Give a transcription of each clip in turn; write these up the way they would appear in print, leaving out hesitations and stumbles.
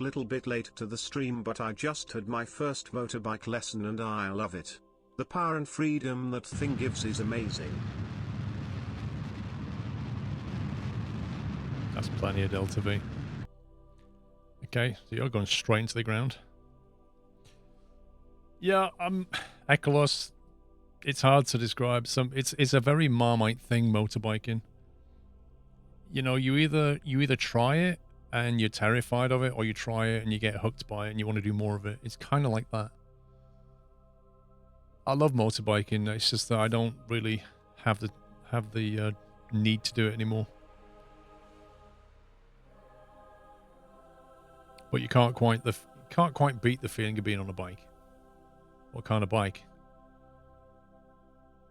little bit late to the stream, but I just had my first motorbike lesson and I love it. The power and freedom that thing gives is amazing. That's plenty of Delta V. Okay, so you're going straight into the ground. Yeah, Echolos, it's hard to describe. It's a very Marmite thing, motorbiking. You know, you either try it and you're terrified of it, or you try it and you get hooked by it and you want to do more of it. It's kind of like that. I love motorbiking. It's just that I don't really have the need to do it anymore. But you can't quite beat the feeling of being on a bike. What kind of bike?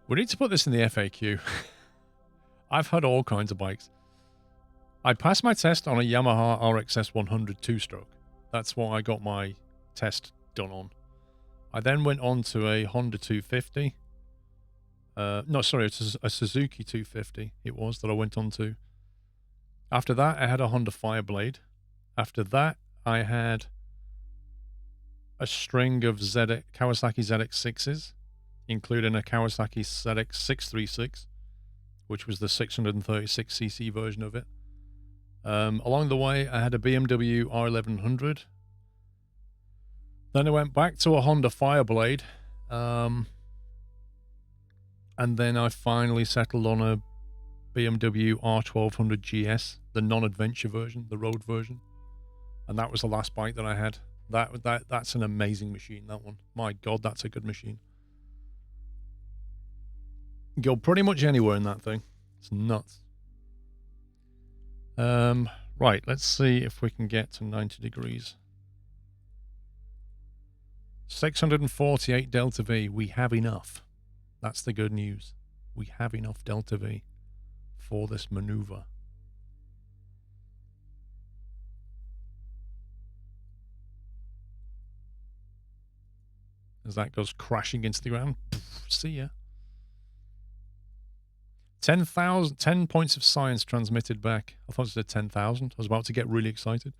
We need to put this in the FAQ. I've had all kinds of bikes. I passed my test on a Yamaha RXS 100 two-stroke. That's what I got my test done on. I then went on to a Honda 250. No, sorry, it's a Suzuki 250 it was that I went on to. After that, I had a Honda Fireblade. After that, I had a string of Kawasaki ZX6s, including a Kawasaki ZX 636, which was the 636cc version of it. Along the way, I had a BMW R1100. Then I went back to a Honda Fireblade. And then I finally settled on a BMW R1200 GS, the non-adventure version, the road version. And that was the last bike that I had. That's an amazing machine, that one. My God, that's a good machine. Go pretty much anywhere in that thing. It's nuts. Right, let's see if we can get to 90 degrees. 648 Delta V. We have enough. That's the good news. We have enough Delta V for this maneuver. As that goes crashing into the ground. See ya. 10 points of science transmitted back. I thought it said 10,000. I was about to get really excited.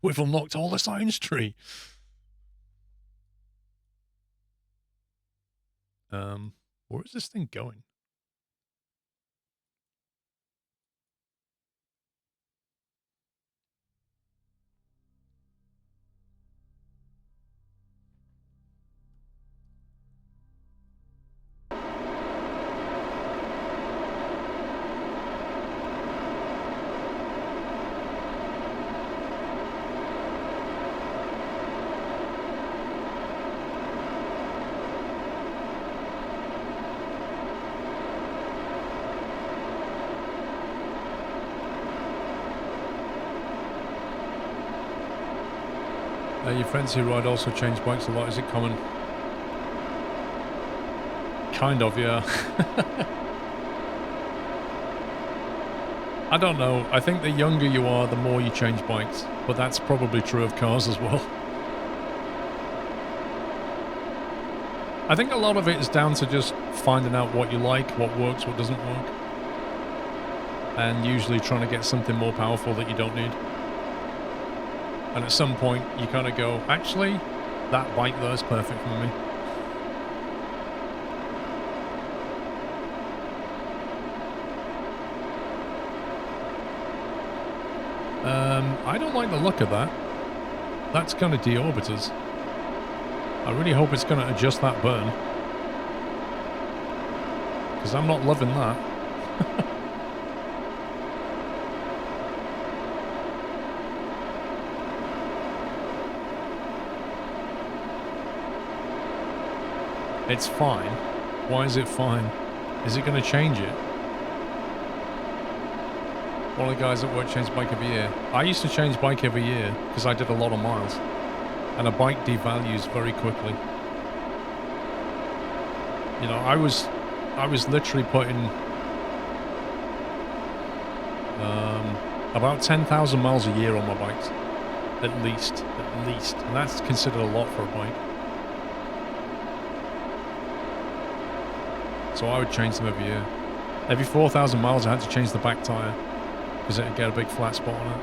We've unlocked all the science tree. Where is this thing going? Your friends who ride also change bikes a lot. Is it common? Kind of, yeah. I don't know. I think the younger you are, the more you change bikes. But that's probably true of cars as well. I think a lot of it is down to just finding out what you like, what works, what doesn't work. And usually trying to get something more powerful that you don't need. And at some point, you kind of go, actually, that bike there is perfect for me. I don't like the look of that. That's kind of deorbiters. I really hope it's going to adjust that burn. Because I'm not loving that. It's fine. Why is it fine? Is it going to change it? One of the guys at work changed bike every year. I used to change bike every year because I did a lot of miles. And a bike devalues very quickly. You know, I was literally putting about 10,000 miles a year on my bikes. At least. And that's considered a lot for a bike. So I would change them every year. Every 4,000 miles I had to change the back tyre because it would get a big flat spot on it.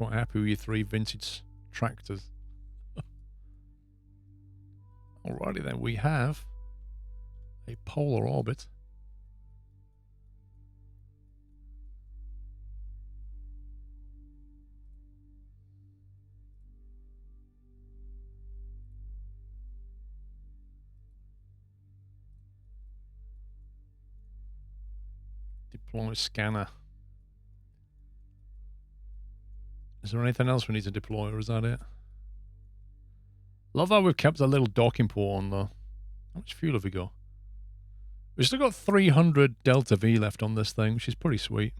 quite happy with your 3 vintage tractors. Alrighty then, we have a polar orbit. Deploy scanner. Is there anything else we need to deploy, or is that it? Love how we've kept a little docking port on, though. How much fuel have we got? We've still got 300 Delta V left on this thing, which is pretty sweet.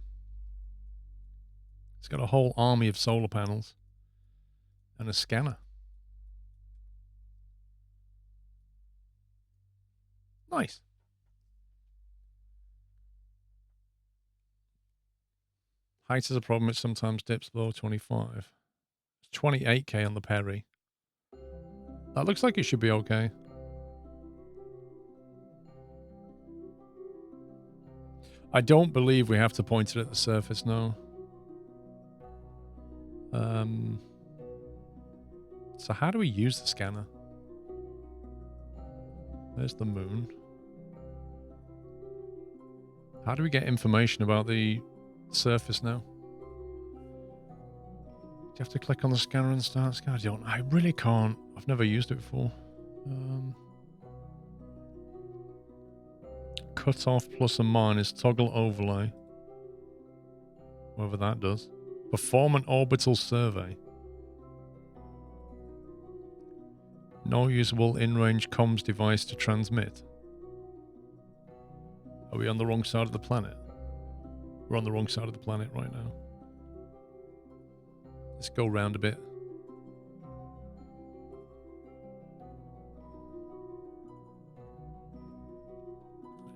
It's got a whole army of solar panels. And a scanner. Nice. Height is a problem. It sometimes dips below 25. It's 28k on the Perry. That looks like it should be okay. I don't believe we have to point it at the surface, no. So how do we use the scanner? There's the moon. How do we get information about the surface now? Do you have to click on the scanner and start scanning? I really can't. I've never used it before. Cut off plus and minus toggle overlay. Whatever that does. Perform an orbital survey. No usable in-range comms device to transmit. Are we on the wrong side of the planet? We're on the wrong side of the planet right now. Let's go round a bit.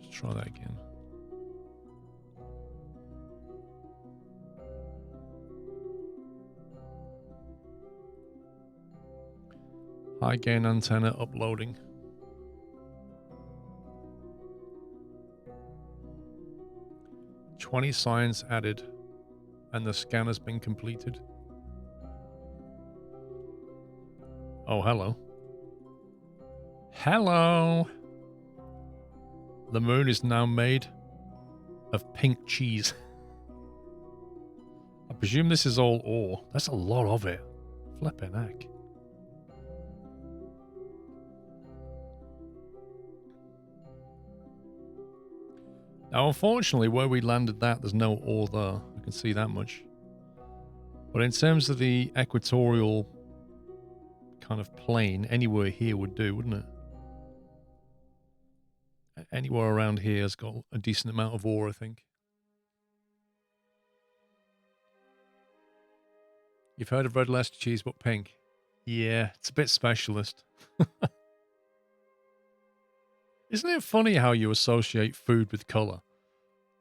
Let's try that again. High gain antenna uploading. "20 science added, and the scanner's been completed." Oh, hello. Hello! The moon is now made of pink cheese. I presume this is all ore. That's a lot of it. Flippin' heck. Now, unfortunately, where we landed that, there's no ore there. I can see that much. But in terms of the equatorial kind of plane, anywhere here would do, wouldn't it? Anywhere around here has got a decent amount of ore, I think. You've heard of red Leicester cheese, but pink. Yeah, it's a bit specialist. Isn't it funny how you associate food with colour?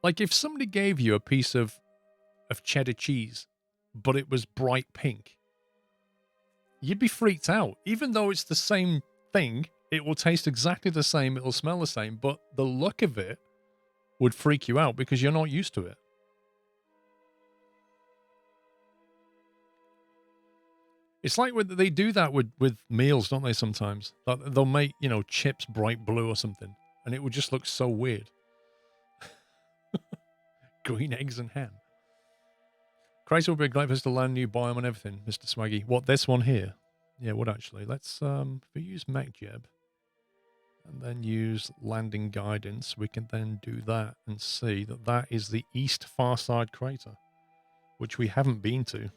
Like if somebody gave you a piece of cheddar cheese, but it was bright pink, you'd be freaked out. Even though it's the same thing, it will taste exactly the same, it will smell the same, but the look of it would freak you out because you're not used to it. It's like they do that with meals, don't they, sometimes? They'll make, chips bright blue or something, and it would just look so weird. Green eggs and ham. Crazy would be a great place to land, new biome and everything, Mr. Swaggy. What, this one here? Yeah, it would actually. Let's, if we use MechJeb and then use landing guidance, we can then do that and see that that is the east far side crater, which we haven't been to.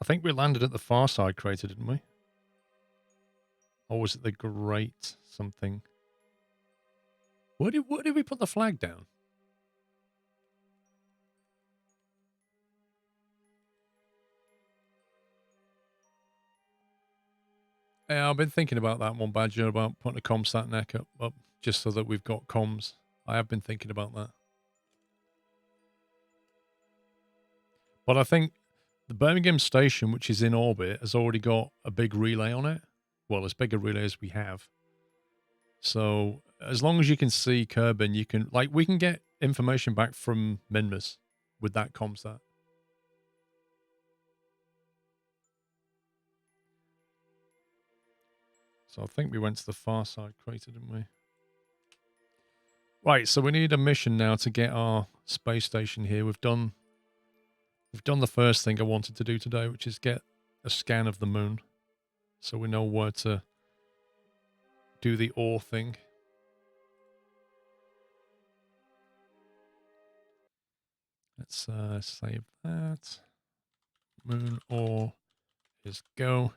I think we landed at the far side crater, didn't we? Or was it the great something? Where did we put the flag down? Yeah, I've been thinking about that one, Badger, about putting a ComSat neck up just so that we've got comms. I have been thinking about that. But I think the Birmingham station, which is in orbit, has already got a big relay on it. Well, as big a relay as we have. So as long as you can see Kerbin, you can, like, we can get information back from Minmus with that comsat. So I think we went to the far side crater, didn't we? Right, so we need a mission now to get our space station here. We've done the first thing I wanted to do today, which is get a scan of the moon. So we know where to do the ore thing. Let's save that. Moon ore is go.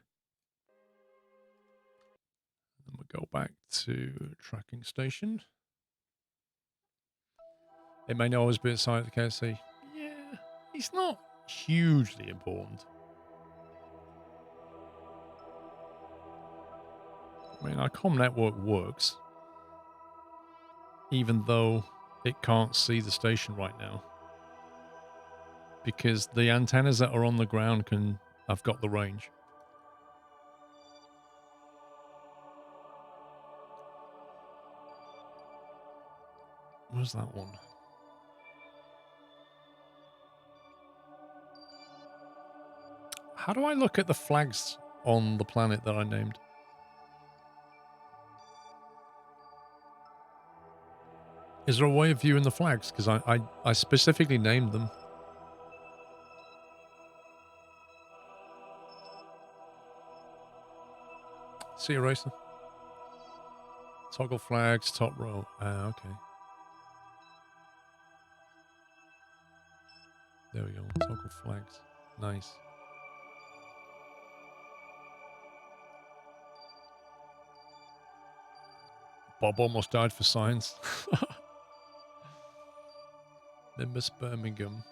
And we'll go back to tracking station. It may not always be a site of the KSC. Yeah, it's not hugely important. I mean, our comm network works, even though it can't see the station right now. Because the antennas that are on the ground have got the range. Where's that one? How do I look at the flags on the planet that I named? Is there a way of viewing the flags? Because I specifically named them. See you, Racer. Toggle flags, top row. Okay. There we go. Toggle flags. Nice. Bob almost died for science. Nimbus Birmingham.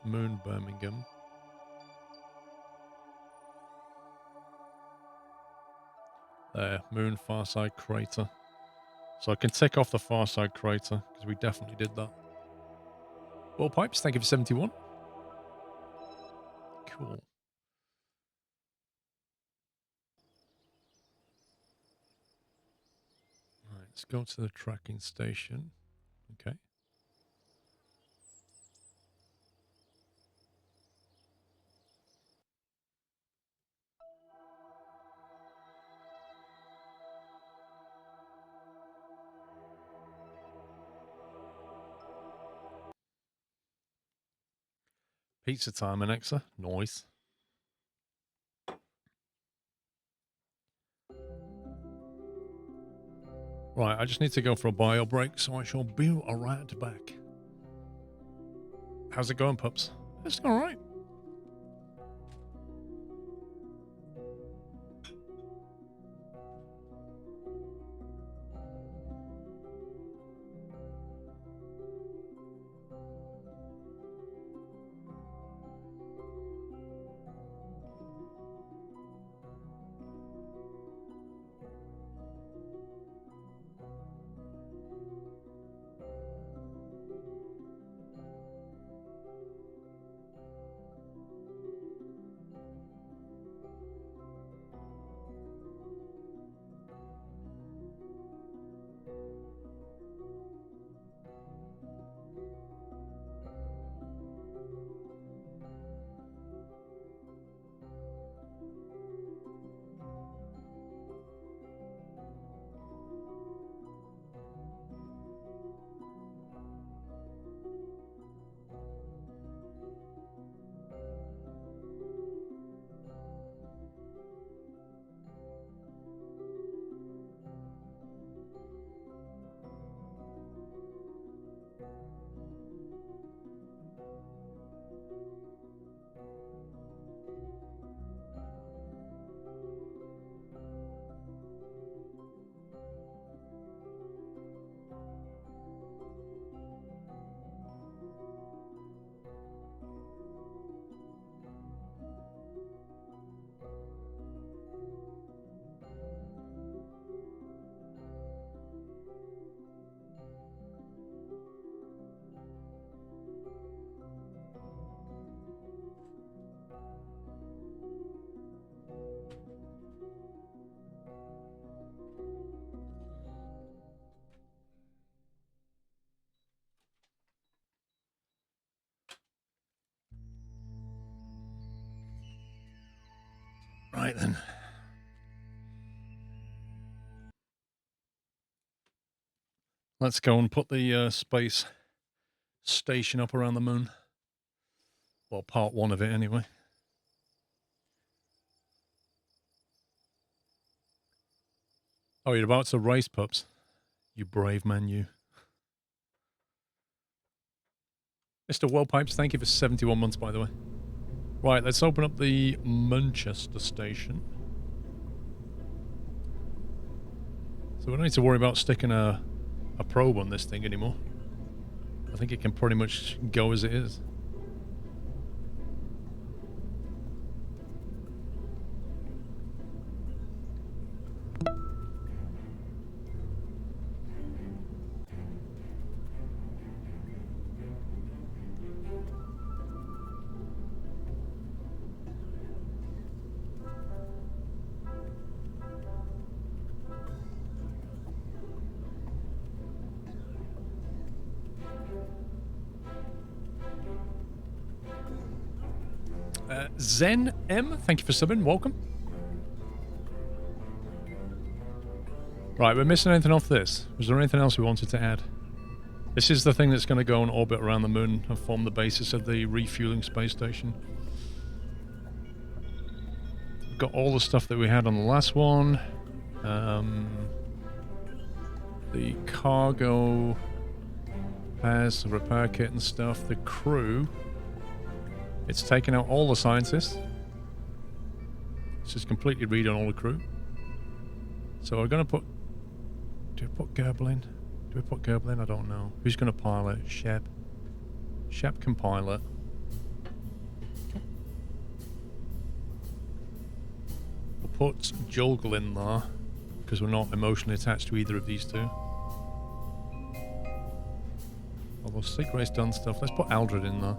Moon Birmingham. There. Moon Farside Crater. So I can tick off the Farside Crater, because we definitely did that. Ball Pipes, thank you for 71. Cool. Right, let's go to the tracking station. Okay. Pizza time, Alexa. Nice. Right, I just need to go for a bio break, so I shall be right back. How's it going, pups? It's all right. Right then. Let's go and put the space station up around the moon. Well, part one of it anyway. Oh, you're about to race, pups. You brave man, you. Mr. Wellpipes, thank you for 71 months, by the way. Right, let's open up the Manchester station. So we don't need to worry about sticking a probe on this thing anymore. I think it can pretty much go as it is. Zen M, thank you for subbing. Welcome. Right, we're missing anything off this. Was there anything else we wanted to add? This is the thing that's going to go and orbit around the moon and form the basis of the refueling space station. We've got all the stuff that we had on the last one. The cargo has the repair kit and stuff. The crew. It's taken out all the scientists. This is completely read on all the crew. So we're going to put... Do we put Kerbal in? Do we put Kerbal in? I don't know. Who's going to pilot? Shep. Shep can pilot. We'll put Jolgal in there, because we're not emotionally attached to either of these two. Although Sigray's done stuff. Let's put Aldred in there.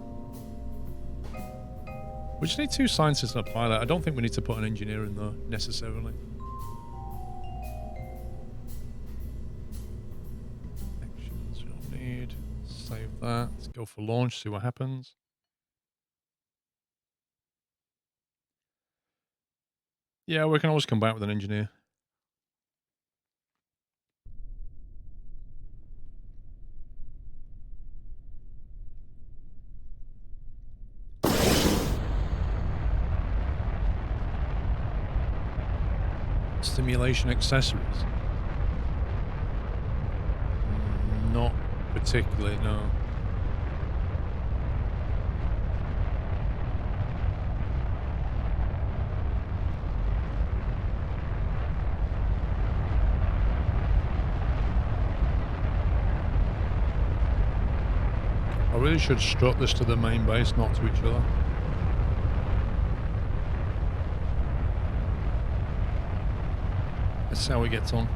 We just need 2 scientists and a pilot. I don't think we need to put an engineer in there, necessarily. Actions we don't need. Save that. Let's go for launch, see what happens. Yeah, we can always come back with an engineer. Simulation accessories? Not particularly, no. I really should strut this to the main base, not to each other. Let's see how he gets on.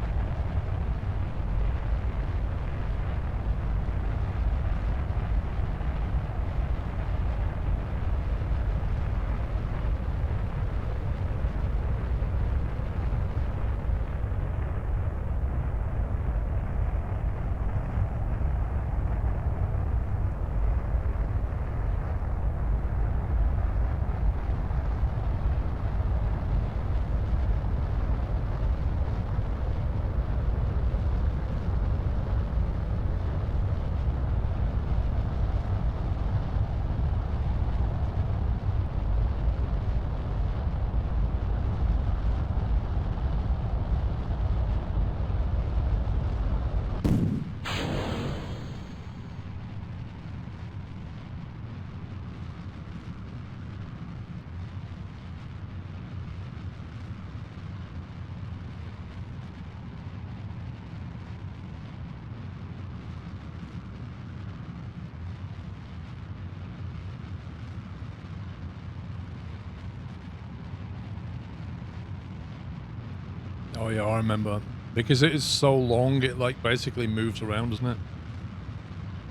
Oh yeah, I remember. Because it is so long, it like basically moves around, doesn't it?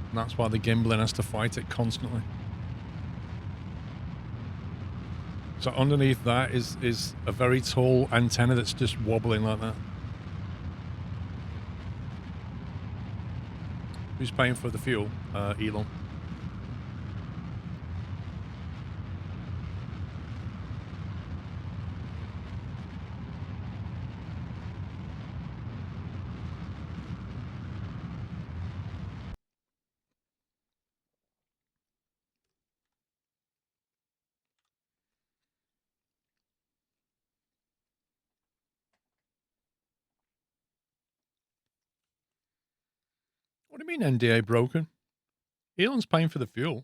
And that's why the gimbling has to fight it constantly. So underneath that is a very tall antenna that's just wobbling like that. Who's paying for the fuel? Elon. What do you mean NDA broken? Elon's paying for the fuel.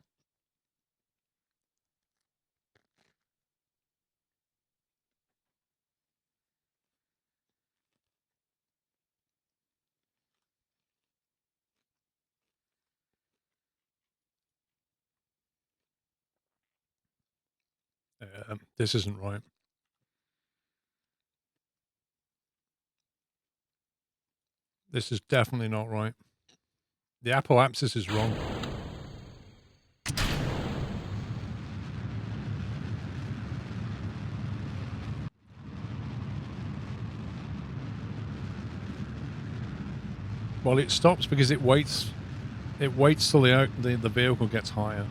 This isn't right. This is definitely not right. The apoapsis is wrong. Well, it stops because it waits. It waits till the vehicle gets higher.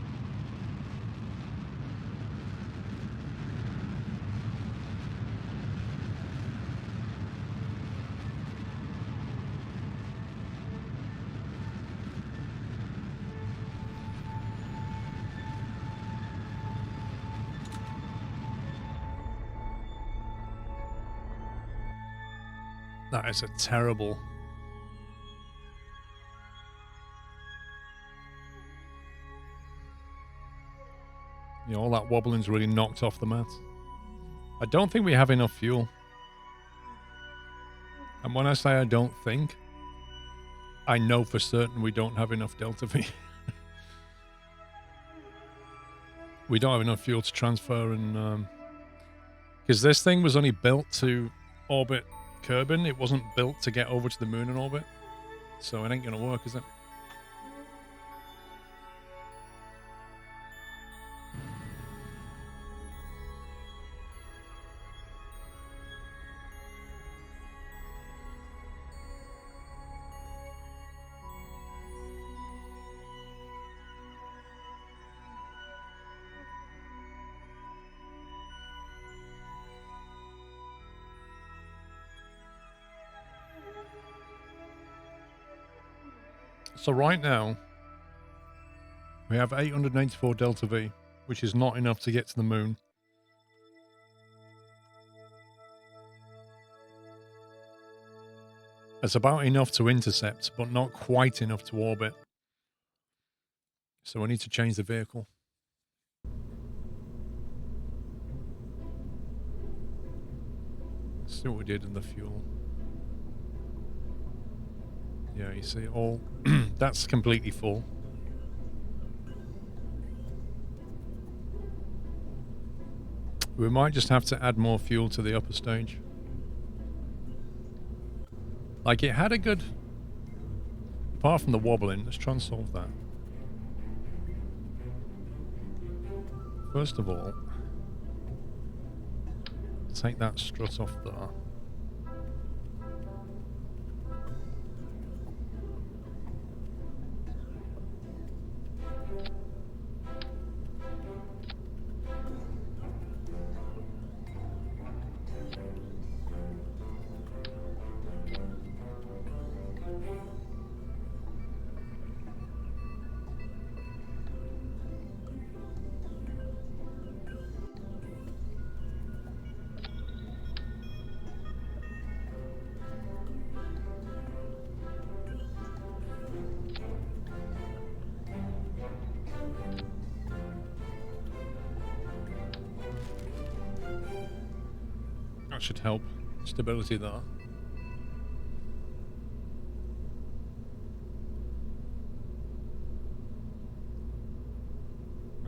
That is a terrible. You know, all that wobbling's really knocked off the mat. I don't think we have enough fuel. And when I say I don't think, I know for certain we don't have enough Delta V. We don't have enough fuel to transfer, and because this thing was only built to orbit Kerbal, it wasn't built to get over to the moon and orbit. So it ain't gonna work, is it? So right now, we have 884 Delta V, which is not enough to get to the moon. It's about enough to intercept, but not quite enough to orbit. So we need to change the vehicle. Let's see what we did in the fuel. Yeah, you see all... that's completely full. We might just have to add more fuel to the upper stage. Like, it had a good... Apart from the wobbling, let's try and solve that. First of all, take that strut off there. That should help stability there.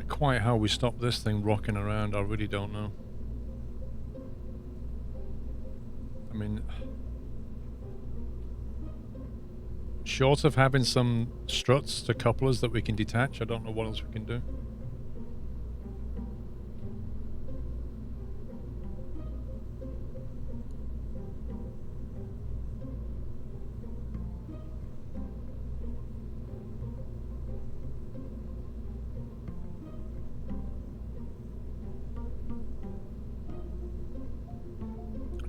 Quite how we stop this thing rocking around, I really don't know. I mean, short of having some struts to couplers that we can detach, I don't know what else we can do.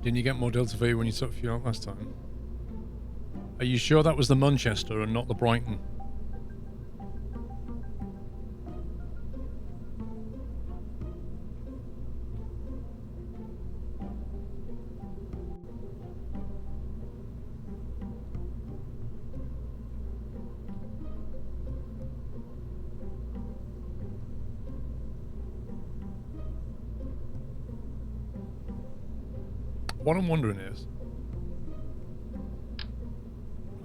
Didn't you get more Delta V when you took fuel out last time? Are you sure that was the Manchester and not the Brighton? What I'm wondering is... Oh,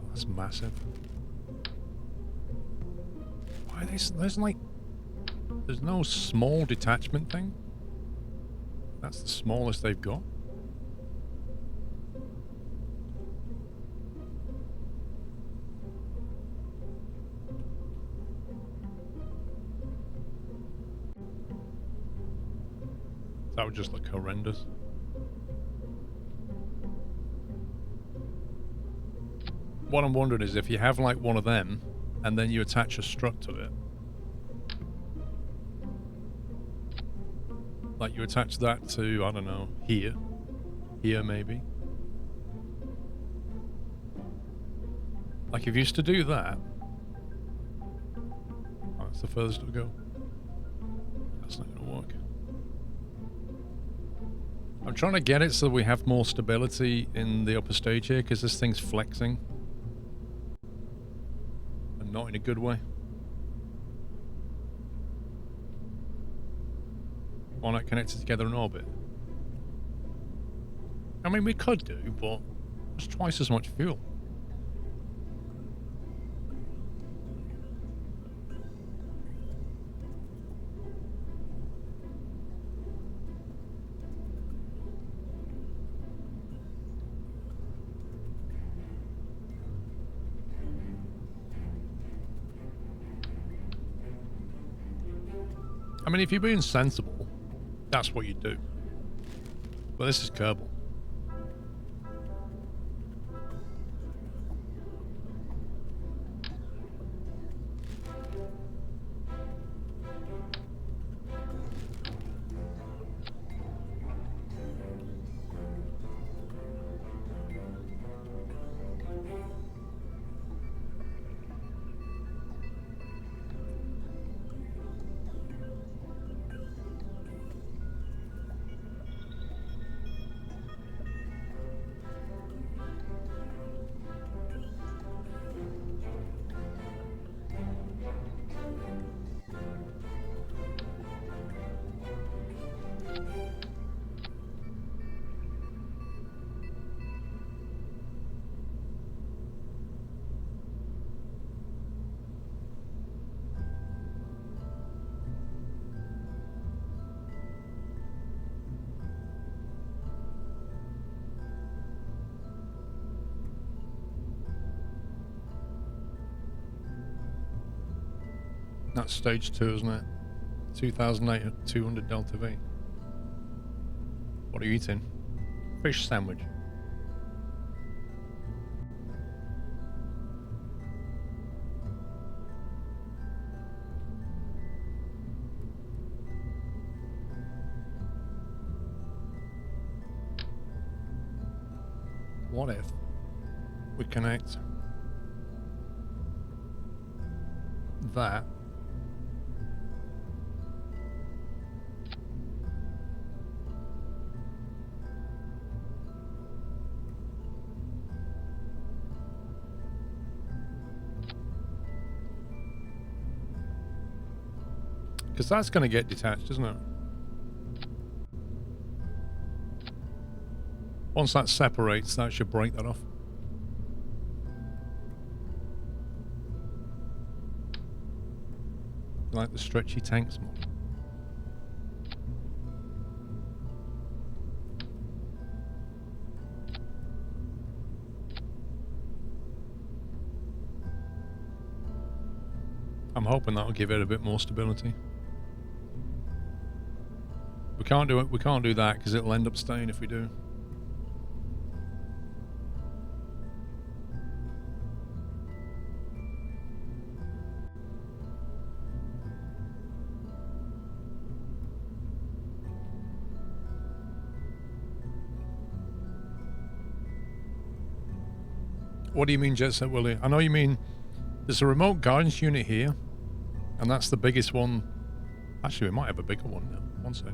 that's massive. Why there's like... There's no small detachment thing? That's the smallest they've got. That would just look horrendous. What I'm wondering is if you have like one of them and then you attach a strut to it. Like you attach that to, I don't know, here. Here maybe. Like if you used to do that. Oh, that's the furthest it'll go. That's not going to work. I'm trying to get it so we have more stability in the upper stage here, because this thing's flexing. And not in a good way. Why not connect it together in orbit? I mean, we could do, but it's twice as much fuel. I mean, if you're being sensible, that's what you do. But this is Kerbal. That's stage 2, isn't it? 2,200 Delta V. What are you eating? Fish sandwich. What if we connect that because that's going to get detached, isn't it? Once that separates, that should break that off. You like the stretchy tanks more? I'm hoping that'll give it a bit more stability. We can't do it. We can't do that because it'll end up staying if we do. What do you mean, Jet Set Willie? I know you mean there's a remote guidance unit here, and that's the biggest one. Actually, we might have a bigger one now. One sec.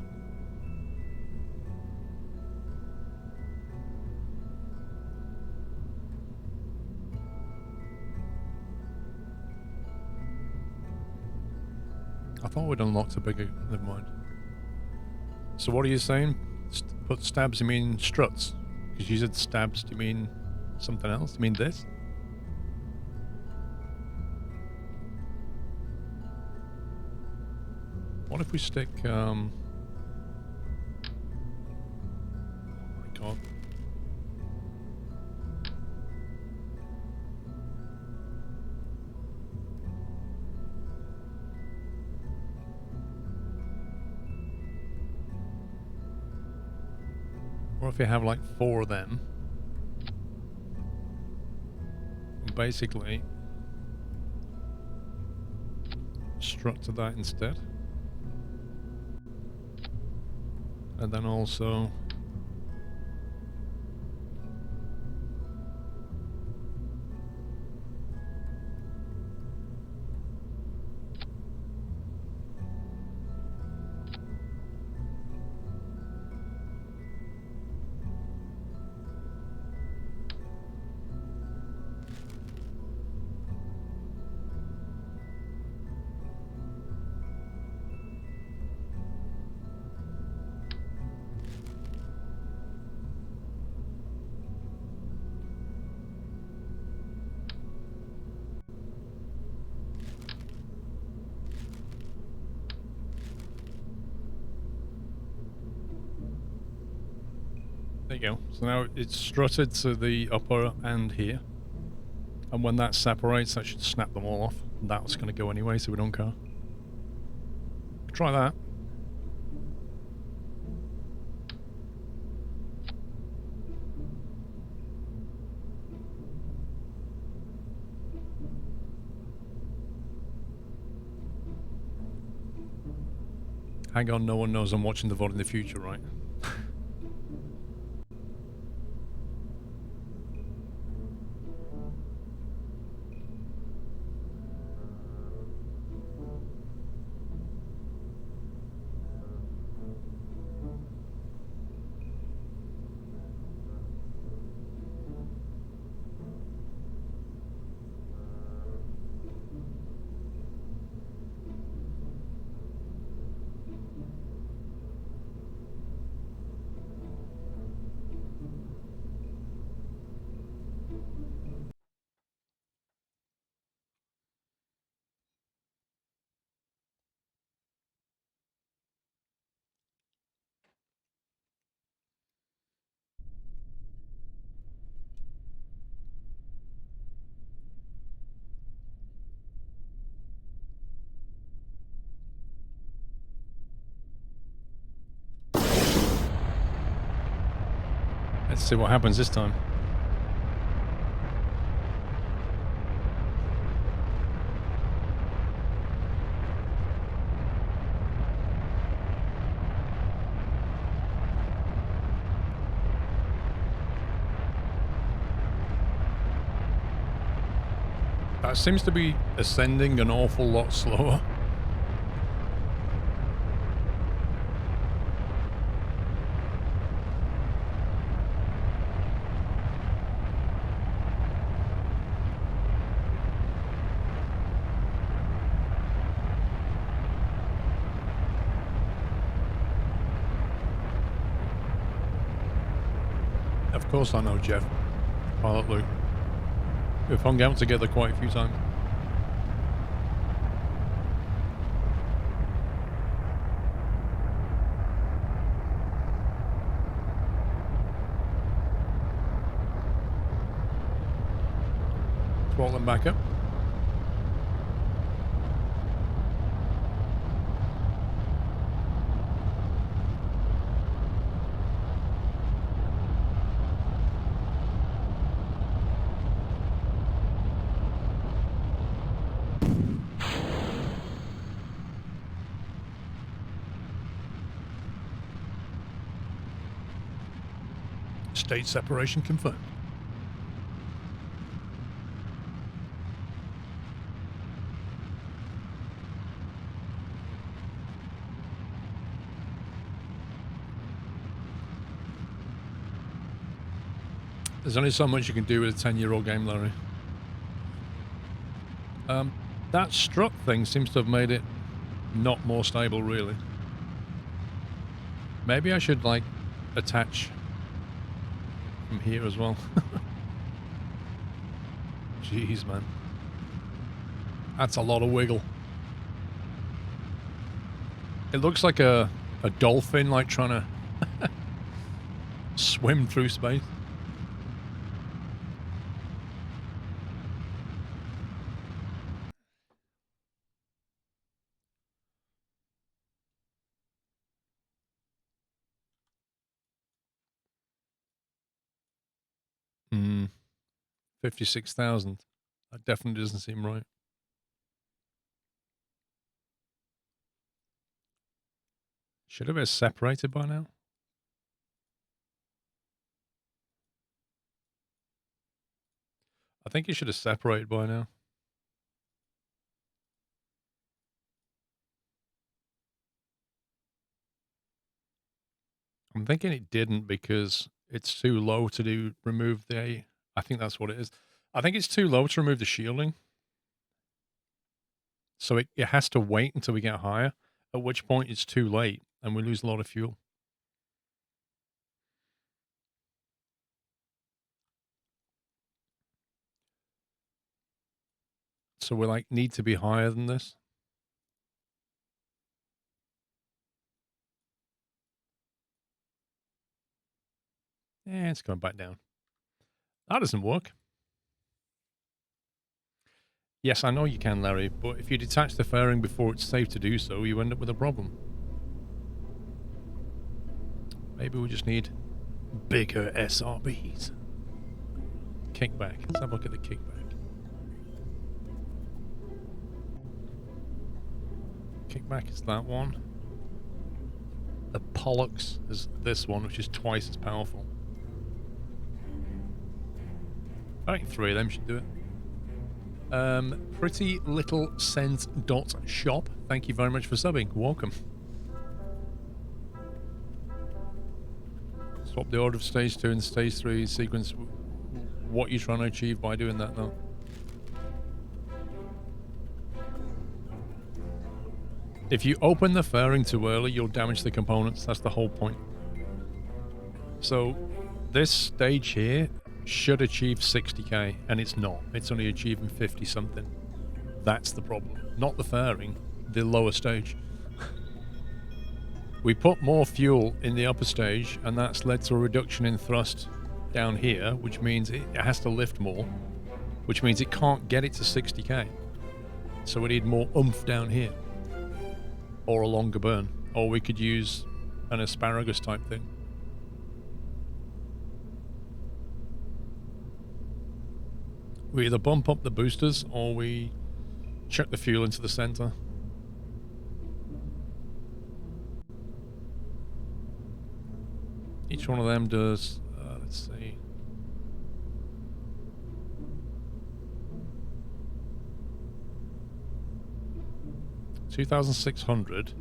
I thought we'd unlocked a bigger... Never mind. So what are you saying? Put stabs, you mean struts? Because you said stabs, do you mean something else? Do you mean this? What if we stick, oh my god. Or if you have like 4 of them. And basically structure that instead. And then also there you go. So now it's strutted to the upper end here. And when that separates, that should snap them all off. And that's going to go anyway, so we don't care. Try that. Hang on, no one knows I'm watching the VOD in the future, right? Let's see what happens this time. That seems to be ascending an awful lot slower. Of course I know Jeff. Pilot Luke. We've hung out together quite a few times. Throttle them back up. State separation confirmed. There's only so much you can do with a 10-year-old game, Larry. That strut thing seems to have made it not more stable, really. Maybe I should, like, attach from here as well. Jeez, man. That's a lot of wiggle. It looks like a dolphin, like trying to swim through space. Hmm. 56,000. That definitely doesn't seem right. Should have been separated by now. I think it should have separated by now. I'm thinking it didn't because it's too low to remove the... I think that's what it is. I think it's too low to remove the shielding. So it has to wait until we get higher, at which point it's too late and we lose a lot of fuel. So we like need to be higher than this. It's going back down. That doesn't work. Yes, I know you can, Larry, but if you detach the fairing before it's safe to do so, you end up with a problem. Maybe we just need bigger SRBs. Kickback. Let's have a look at the kickback. Kickback is that one. The Pollux is this one, which is twice as powerful. I think 3 of them should do it. Pretty Little Sense .shop. Thank you very much for subbing. Welcome. Swap the order of stage 2 and stage 3 sequence. What you're trying to achieve by doing that, though. If you open the fairing too early, you'll damage the components. That's the whole point. So this stage here should achieve 60k, and it's not. It's only achieving 50 something. That's the problem. Not the fairing, the lower stage. We put more fuel in the upper stage, and that's led to a reduction in thrust down here, which means it has to lift more, which means it can't get it to 60k. So we need more oomph down here. Or a longer burn. Or we could use an asparagus type thing. We either bump up the boosters or we chuck the fuel into the center. Each one of them does, let's see. $2,600.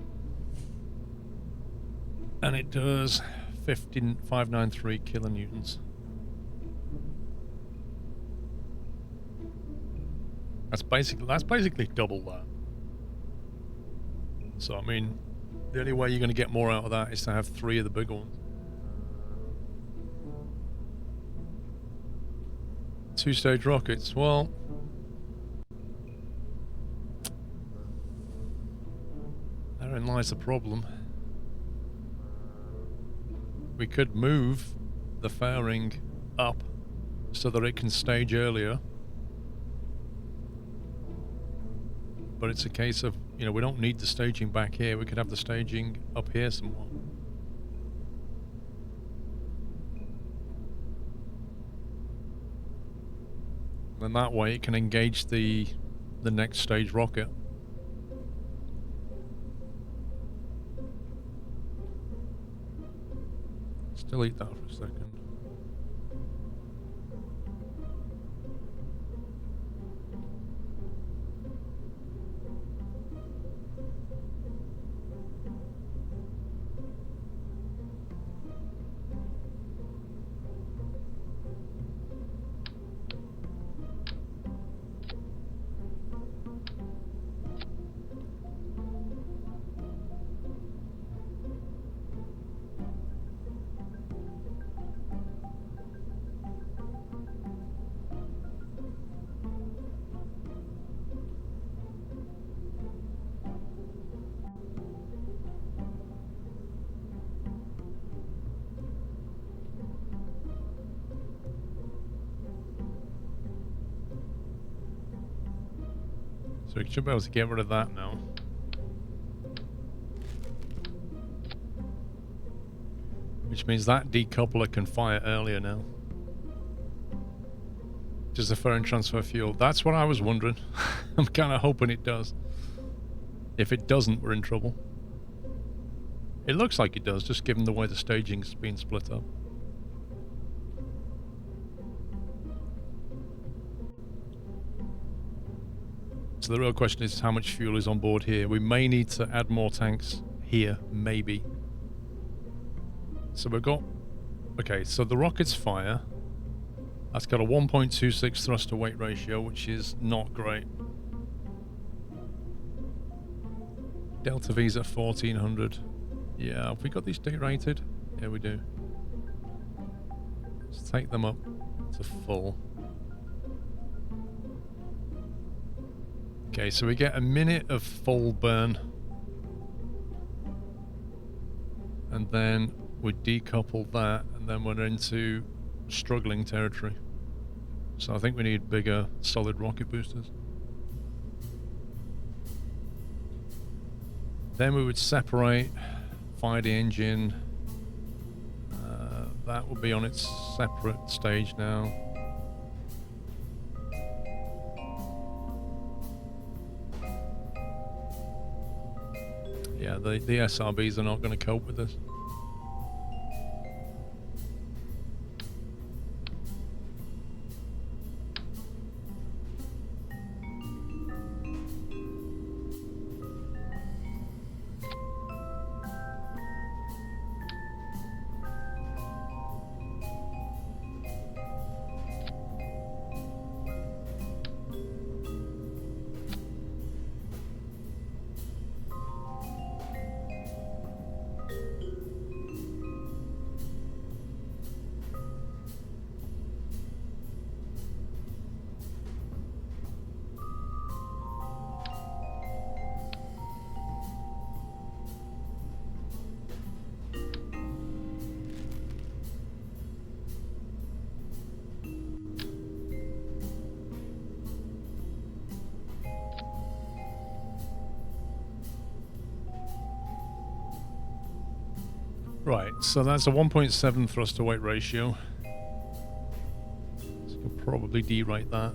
And it does 15,593 kilonewtons. That's basically double that. So I mean, the only way you're going to get more out of that is to have 3 of the bigger ones. 2-stage rockets. Well, therein lies the problem. We could move the fairing up so that it can stage earlier. But it's a case of, you know, we don't need the staging back here. We could have the staging up here somewhat. And that way it can engage the next stage rocket. Let's delete that for a second. So we should be able to get rid of that now. Which means that decoupler can fire earlier now. Does the fire transfer fuel? That's what I was wondering. I'm kind of hoping it does. If it doesn't, we're in trouble. It looks like it does, just given the way the staging's been split up. So the real question is how much fuel is on board here. We may need to add more tanks here, maybe. So we've got... Okay, so the rockets fire. That's got a 1.26 thrust to weight ratio, which is not great. Delta V's at 1400. Yeah, have we got these derated? Yeah, we do. Let's take them up to full. Okay, so we get a minute of full burn. And then we decouple that, and then we're into struggling territory. So I think we need bigger, solid rocket boosters. Then we would separate, fire the engine. That will be on its separate stage now. Yeah, the SRBs are not going to cope with this. Right, so that's a 1.7 thrust to weight ratio. So you'll probably derate that.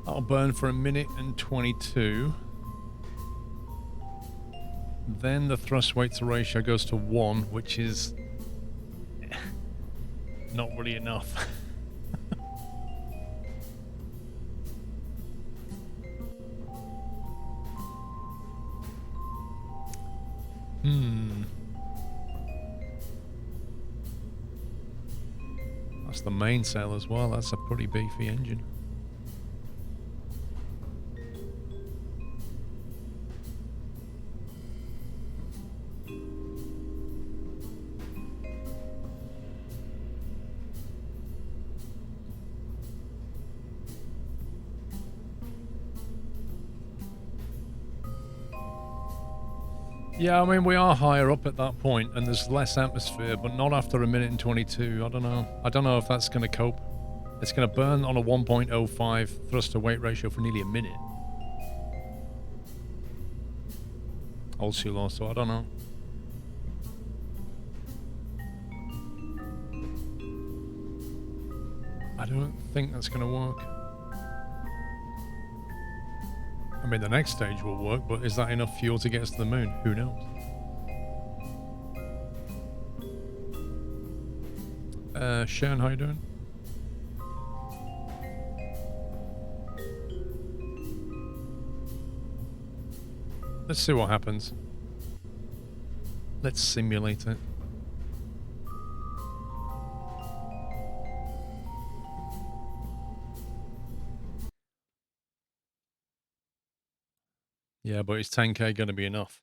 That'll burn for 1:22. Then the thrust weight to ratio goes to 1, which is not really enough. That's the mainsail as well. That's a pretty beefy engine. Yeah, I mean, we are higher up at that point, and there's less atmosphere, but not after 1:22. I don't know. I don't know if that's going to cope. It's going to burn on a 1.05 thrust to weight ratio for nearly a minute. Also low, so I don't know. I don't think that's going to work. I mean, the next stage will work, but is that enough fuel to get us to the moon? Who knows? Sharon, how you doing? Let's see what happens. Let's simulate it. Yeah, but is 10k going to be enough?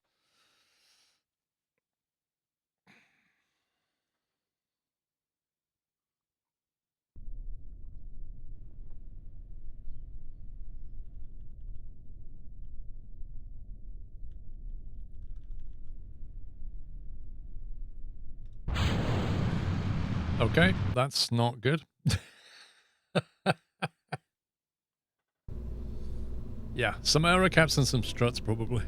Okay, that's not good. Yeah, some aero caps and some struts probably.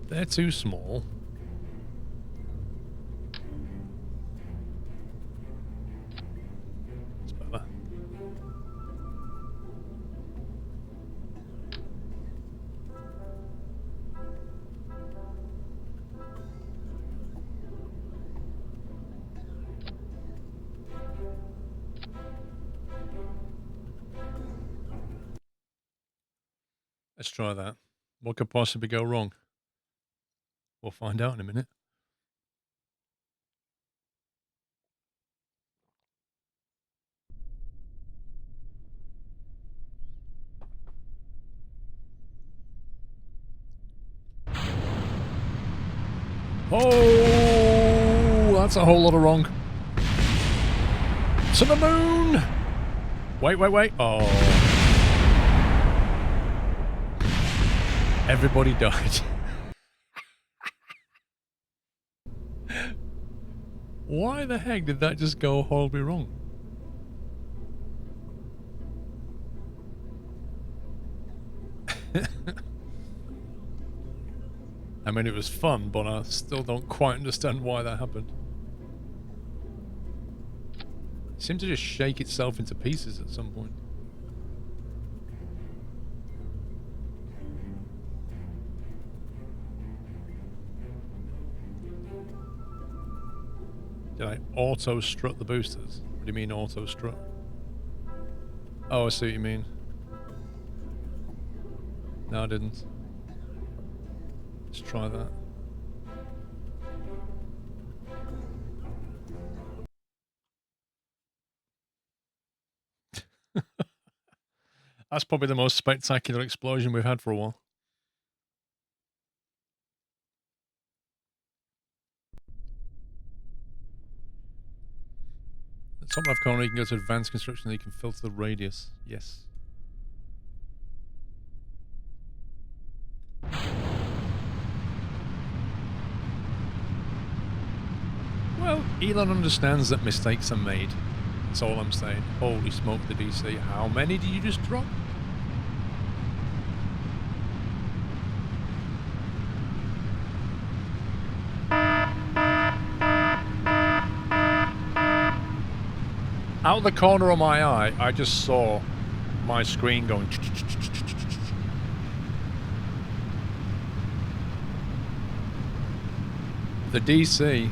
They're too small. It's better. Let's try that. What could possibly go wrong? We'll find out in a minute. Oh, that's a whole lot of wrong. To the moon! Wait, wait, wait. Oh. Everybody died. Why the heck did that just go horribly wrong? I mean, it was fun, but I still don't quite understand why that happened. It seemed to just shake itself into pieces at some point. Did I auto-strut the boosters? What do you mean auto-strut? Oh, I see what you mean. No, I didn't. Let's try that. That's probably the most spectacular explosion we've had for a while. At top left corner, you can go to advanced construction, and you can filter the radius. Yes. Well, Elon understands that mistakes are made. That's all I'm saying. Holy smoke, the DC. How many did you just drop? Out of the corner of my eye, I just saw my screen going. The DC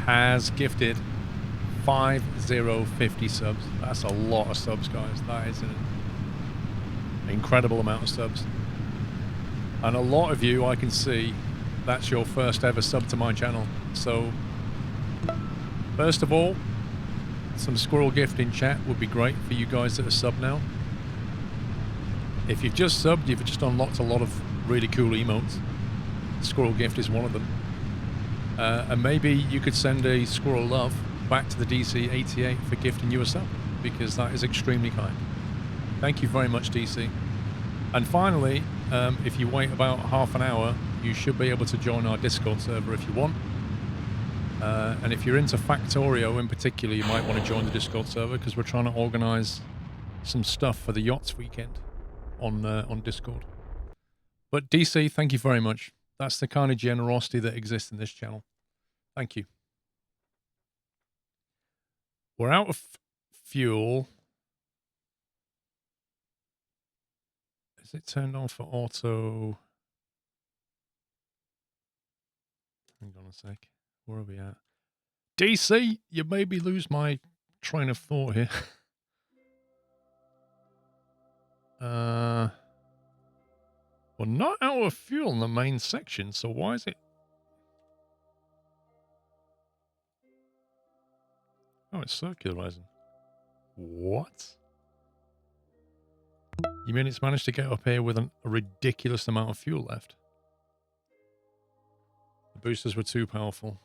has gifted 5050 subs. That's a lot of subs, guys. That is an incredible amount of subs. And a lot of you, I can see, that's your first ever sub to my channel. So, first of all, some squirrel gift in chat would be great for you guys that are sub now. If you've just subbed, you've just unlocked a lot of really cool emotes. Squirrel gift is one of them. And maybe you could send a squirrel love back to the DC88 for gifting you a sub, because that is extremely kind. Thank you very much, DC. And finally, if you wait about half an hour, you should be able to join our Discord server if you want. And if you're into Factorio in particular, you might want to join the Discord server, because we're trying to organise some stuff for the yachts weekend on Discord. But DC, thank you very much. That's the kind of generosity that exists in this channel. Thank you. We're out of fuel. Is it turned on for auto? Hang on a sec. Where are we at? DC, you made me lose my train of thought here. We're not out of fuel in the main section, so why is it? Oh, it's circularizing. What? You mean it's managed to get up here with a ridiculous amount of fuel left? The boosters were too powerful.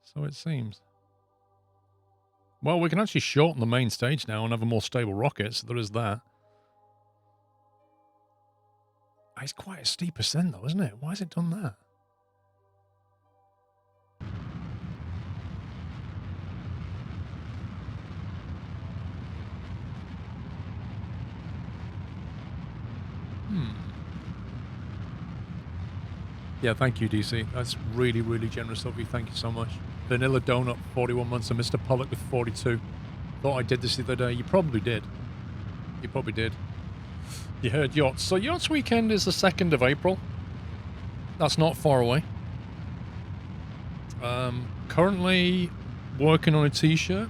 So it seems. Well, we can actually shorten the main stage now and have a more stable rocket, so there is that. It's quite a steep ascent though, isn't it? Why has it done that? Yeah, thank you, DC. That's really, really generous of you. Thank you so much. Vanilla Donut, 41 months, and Mr. Pollock with 42. Thought I did this the other day. You probably did. You probably did. You heard yachts. So yachts weekend is the 2nd of April. That's not far away. Currently working on a t-shirt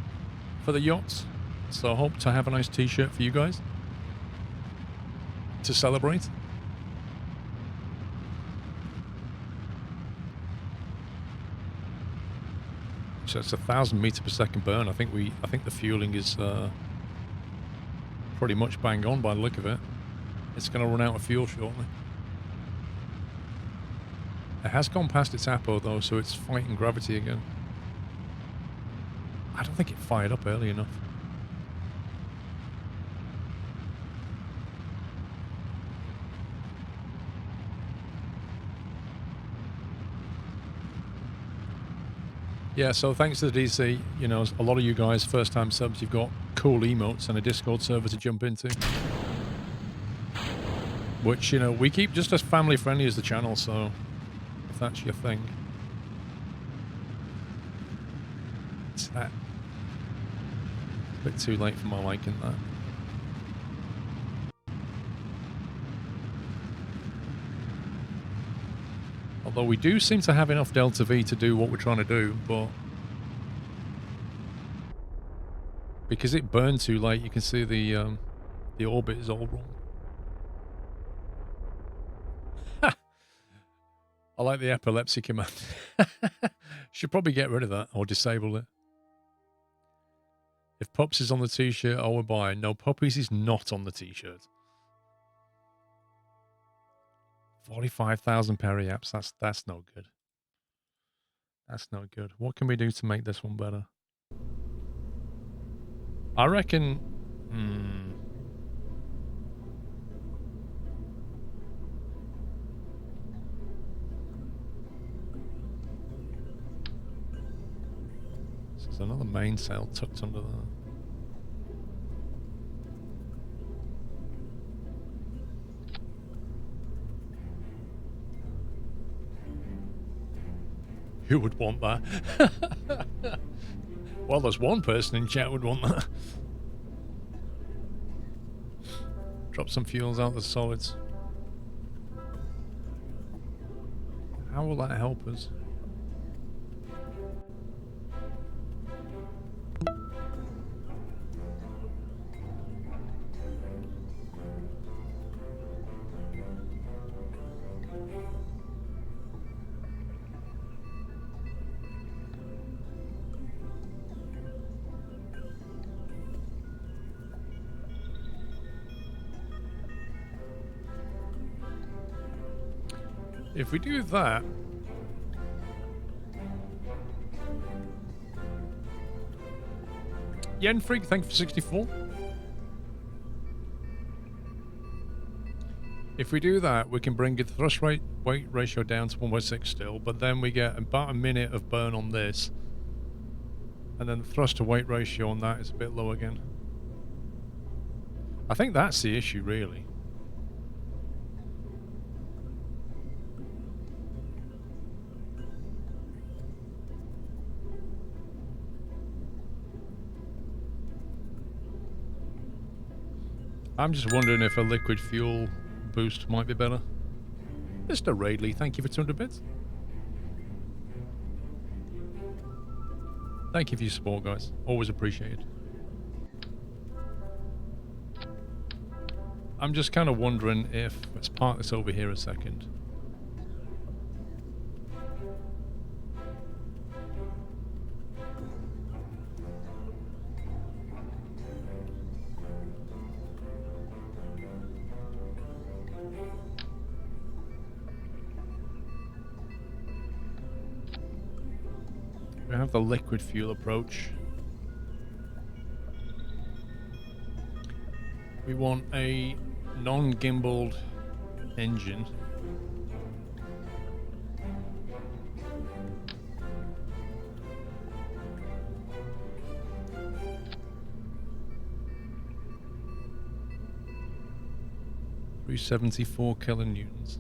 for the yachts. So I hope to have a nice t-shirt for you guys to celebrate. So it's 1,000 meter per second burn. I think the fueling is pretty much bang on by the look of it. It's going to run out of fuel shortly. It has gone past its apo though, so it's fighting gravity again. I don't think it fired up early enough. Yeah, so thanks to the DC, you know, a lot of you guys, first-time subs, you've got cool emotes and a Discord server to jump into. Which, you know, we keep just as family-friendly as the channel, so if that's your thing. It's that. A bit too late for my liking, that. Although we do seem to have enough Delta V to do what we're trying to do, but because it burned too late, you can see the orbit is all wrong. I like the epilepsy command. Should probably get rid of that or disable it. If Pups is on the t-shirt, I will buy. No, Puppies is not on the t-shirt. 45,000 periapps. That's no good. That's no good. What can we do to make this one better? I reckon. There's another mainsail tucked under there. Who would want that? Well, there's one person in chat would want that. Drop some fuels out the solids. How will that help us? If we do that, Yen Freak, thank you for 64. If we do that, we can bring the thrust weight ratio down to 1/6 still, but then we get about a minute of burn on this, and then the thrust to weight ratio on that is a bit low again. I think that's the issue, really. I'm just wondering if a liquid fuel boost might be better. Mr. Raidley, thank you for 200 bits. Thank you for your support, guys. Always appreciated. I'm just kind of wondering if... Let's park this over here a second. have the liquid fuel approach. We want a non-gimbaled engine. $374 kilonewtons.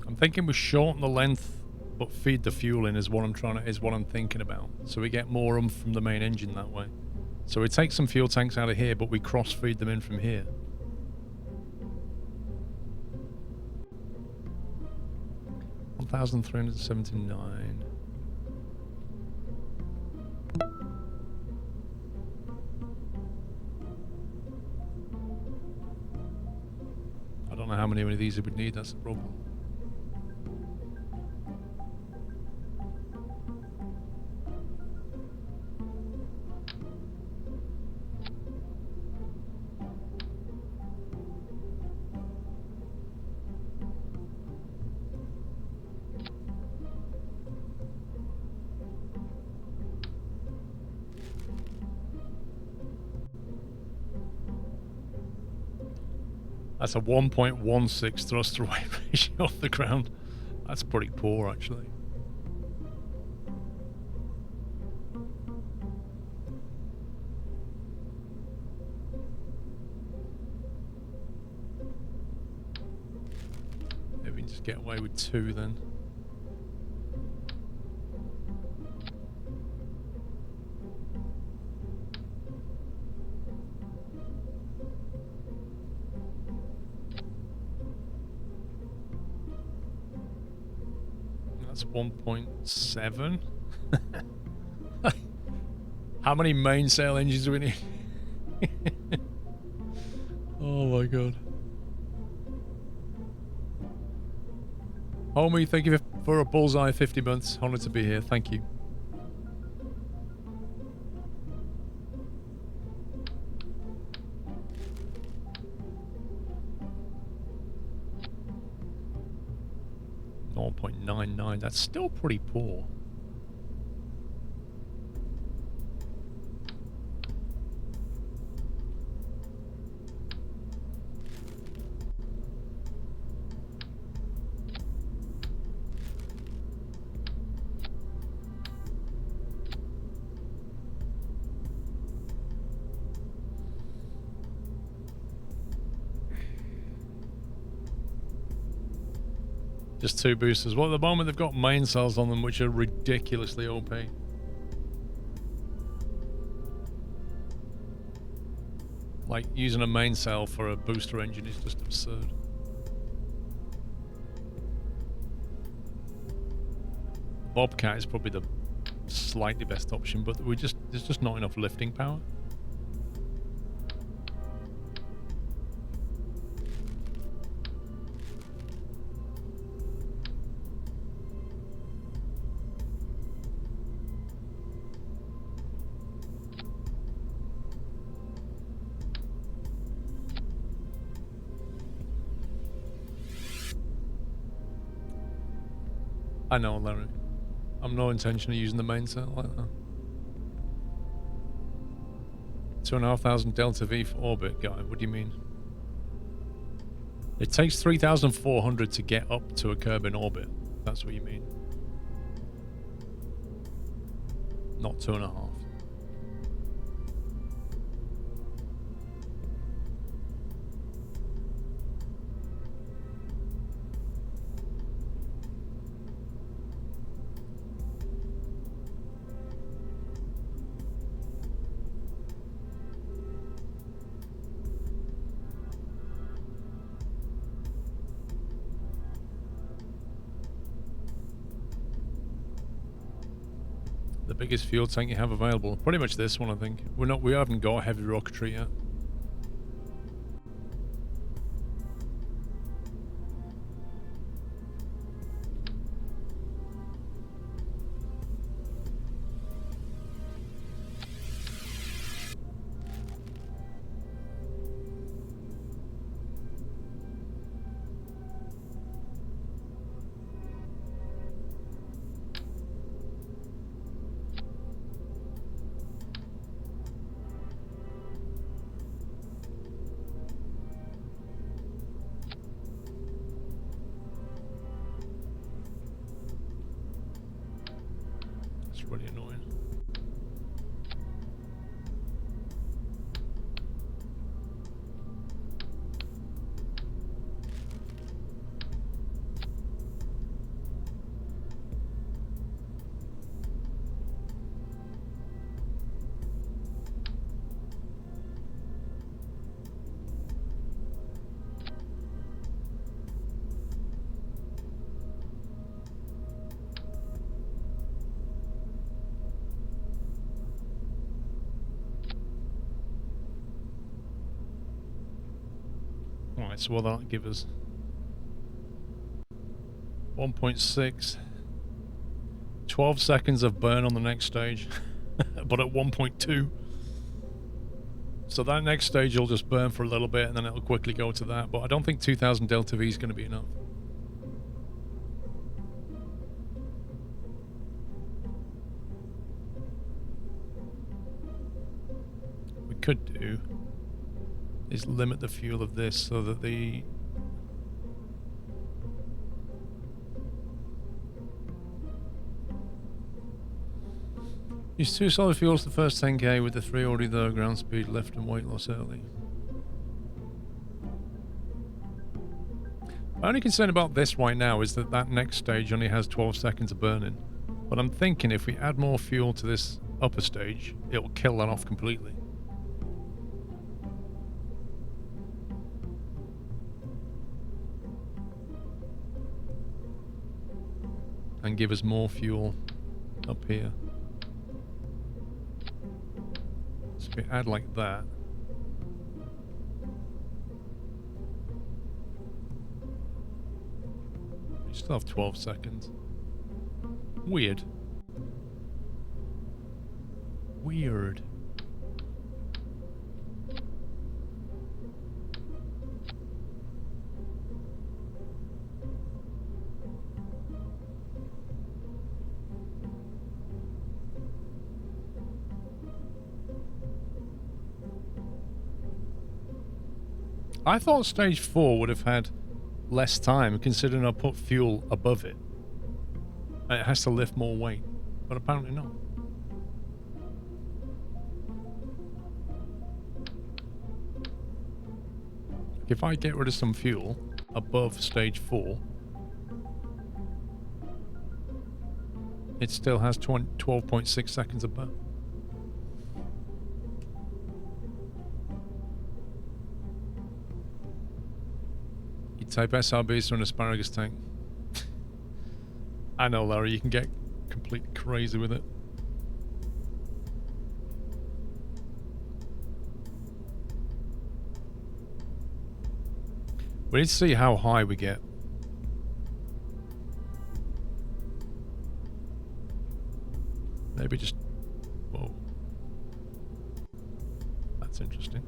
I'm thinking we shorten the length but feed the fuel in is what I'm thinking about. So we get more oomph from the main engine that way. So we take some fuel tanks out of here, but we cross feed them in from here. $1,379. I don't know how many of these we would need, that's the problem. That's a 1.16 thrust to weight ratio off the ground. That's pretty poor, actually. Maybe we can just get away with 2 then. That's 1.7. How many mainsail engines do we need? Oh my god. Homie, thank you for a bullseye 50 months. Honored to be here. Thank you. .99, that's still pretty poor. Just 2 boosters. Well, at the moment they've got mainsails on them, which are ridiculously OP. Like, using a mainsail for a booster engine is just absurd. Bobcat is probably the slightly best option, but there's just not enough lifting power. I know, Larry. I'm no intention of using the mainsail like that. 2,500 Delta V for orbit, guy. What do you mean? It takes 3,400 to get up to a curb in orbit. That's what you mean. Not 2.5. The biggest fuel tank you have available. Pretty much this one, I think. We haven't got heavy rocketry yet. pretty annoying. Alright, so what will that give us? 1.6. 12 seconds of burn on the next stage, but at 1.2. So that next stage will just burn for a little bit and then it'll quickly go to that, but I don't think 2000 Delta V is going to be enough. What we could do is limit the fuel of this so that the use 2 solid fuels the first 10k with the 3 already there, ground speed, lift and weight loss early. My only concern about this right now is that that next stage only has 12 seconds of burning. But I'm thinking if we add more fuel to this upper stage, it will kill that off completely. And give us more fuel up here. So if we add like that. We still have 12 seconds. Weird. Weird. I thought stage 4 would have had less time, considering I put fuel above it. And it has to lift more weight, but apparently not. If I get rid of some fuel above stage 4, it still has 12.6 seconds of burn. Type SRBs to an asparagus tank. I know, Larry, you can get completely crazy with it. We need to see how high we get. Maybe just... Whoa. That's interesting.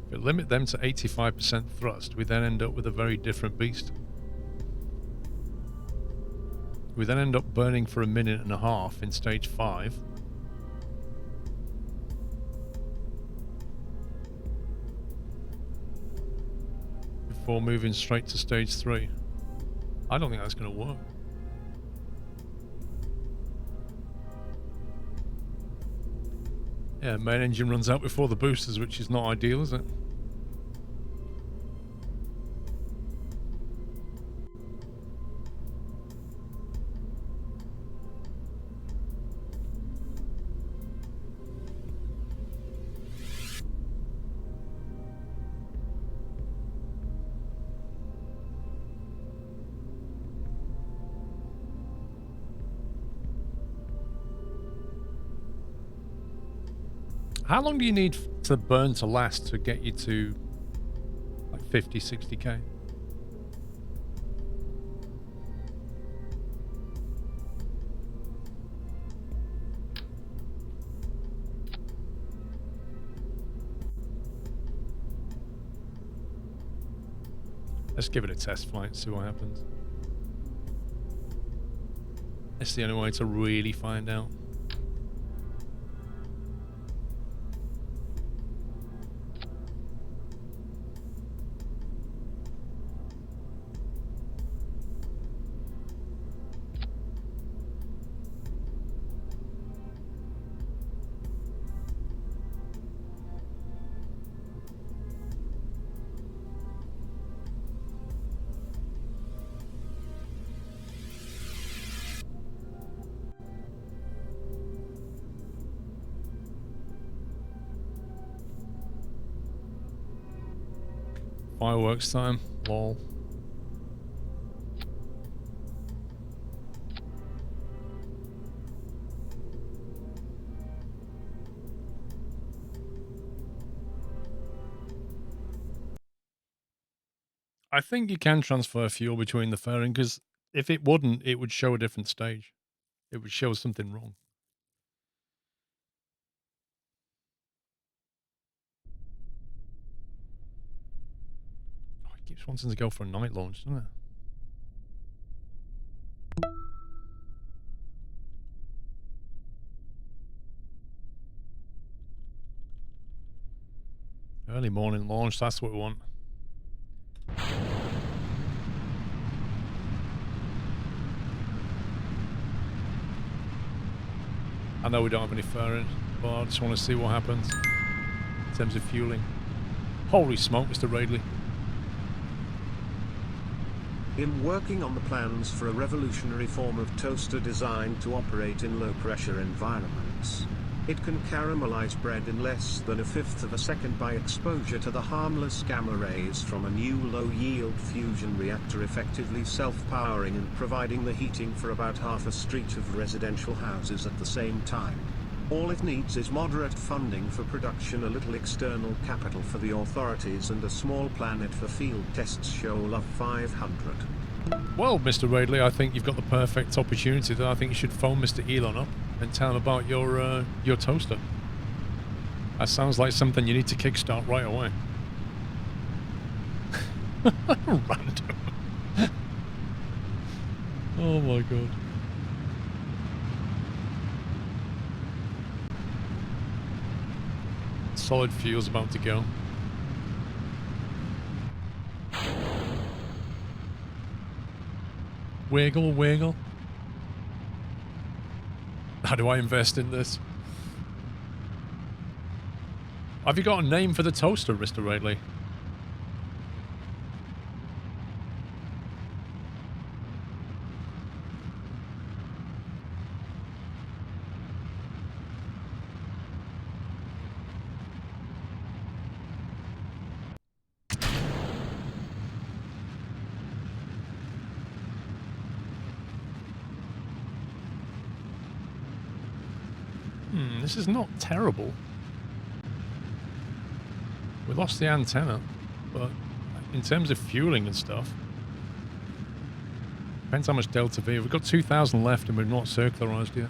If we limit them to 85% thrust, we then end up with a very different beast. We then end up burning for 1.5 minutes in stage 5. Before moving straight to stage 3. I don't think that's going to work. Yeah, main engine runs out before the boosters, which is not ideal, is it? How long do you need to burn to last to get you to like 50, 60k? Let's give it a test flight and see what happens. It's the only way to really find out. Fireworks time. Lol. I think you can transfer fuel between the fairing, because if it wouldn't, it would show a different stage. It would show something wrong. Oh, it keeps wanting to go for a night launch, doesn't it? Early morning launch, that's what we want. I know we don't have any fairing, but I just want to see what happens in terms of fueling. Holy smoke, Mr. Radley. In working on the plans for a revolutionary form of toaster designed to operate in low-pressure environments, it can caramelize bread in less than 1/5 of a second by exposure to the harmless gamma rays from a new low-yield fusion reactor, effectively self-powering and providing the heating for about half a street of residential houses at the same time. All it needs is moderate funding for production, a little external capital for the authorities, and a small planet for field tests. Show love 500. Well, Mr. Radley, I think you've got the perfect opportunity there. I think you should phone Mr. Elon up and tell him about your toaster. That sounds like something you need to kickstart right away. Random. Oh my god. Solid fuel's about to go. Wiggle, wiggle. How do I invest in this? Have you got a name for the toaster, Mr. Radley? This is not terrible. We lost the antenna, but in terms of fueling and stuff, depends how much delta V. We've got 2,000 left and we've not circularized yet.